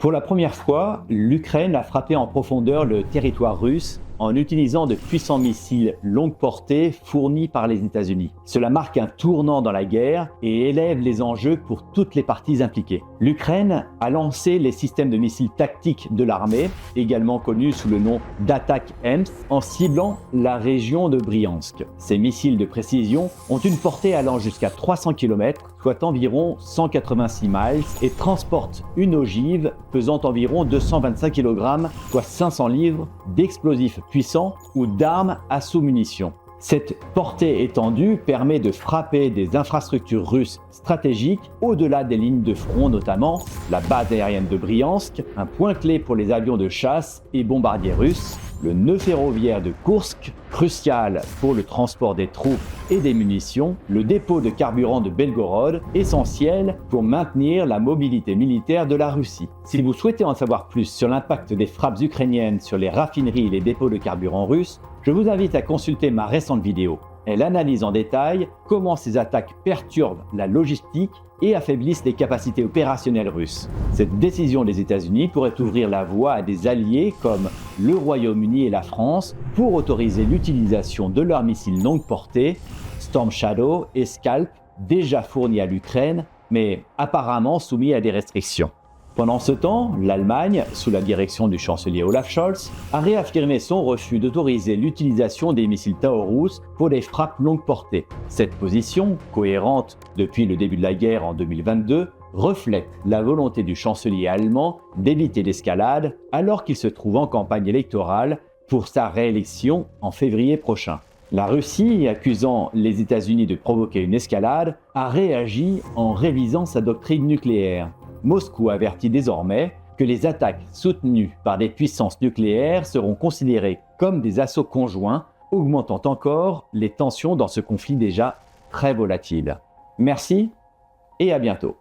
Pour la première fois, l'Ukraine a frappé en profondeur le territoire russe en utilisant de puissants missiles longue portée fournis par les États-Unis. Cela marque un tournant dans la guerre et élève les enjeux pour toutes les parties impliquées. L'Ukraine a lancé les systèmes de missiles tactiques de l'armée, également connus sous le nom d'Attack-EMS, en ciblant la région de Briansk. Ces missiles de précision ont une portée allant jusqu'à 300 km, soit environ 186 miles, et transportent une ogive pesant environ 225 kg, soit 500 livres, d'explosifs puissants ou d'armes à sous-munitions. Cette portée étendue permet de frapper des infrastructures russes stratégiques au-delà des lignes de front, notamment la base aérienne de Briansk, un point clé pour les avions de chasse et bombardiers russes, le nœud ferroviaire de Koursk, crucial pour le transport des troupes et des munitions, le dépôt de carburant de Belgorod, essentiel pour maintenir la mobilité militaire de la Russie. Si vous souhaitez en savoir plus sur l'impact des frappes ukrainiennes sur les raffineries et les dépôts de carburant russes, je vous invite à consulter ma récente vidéo. Elle analyse en détail comment ces attaques perturbent la logistique et affaiblissent les capacités opérationnelles russes. Cette décision des États-Unis pourrait ouvrir la voie à des alliés comme le Royaume-Uni et la France pour autoriser l'utilisation de leurs missiles longue portée, Storm Shadow et Scalp, déjà fournis à l'Ukraine, mais apparemment soumis à des restrictions. Pendant ce temps, l'Allemagne, sous la direction du chancelier Olaf Scholz, a réaffirmé son refus d'autoriser l'utilisation des missiles Taurus pour des frappes longue portée. Cette position, cohérente depuis le début de la guerre en 2022, reflète la volonté du chancelier allemand d'éviter l'escalade alors qu'il se trouve en campagne électorale pour sa réélection en février prochain. La Russie, accusant les États-Unis de provoquer une escalade, a réagi en révisant sa doctrine nucléaire. Moscou avertit désormais que les attaques soutenues par des puissances nucléaires seront considérées comme des assauts conjoints, augmentant encore les tensions dans ce conflit déjà très volatile. Merci et à bientôt.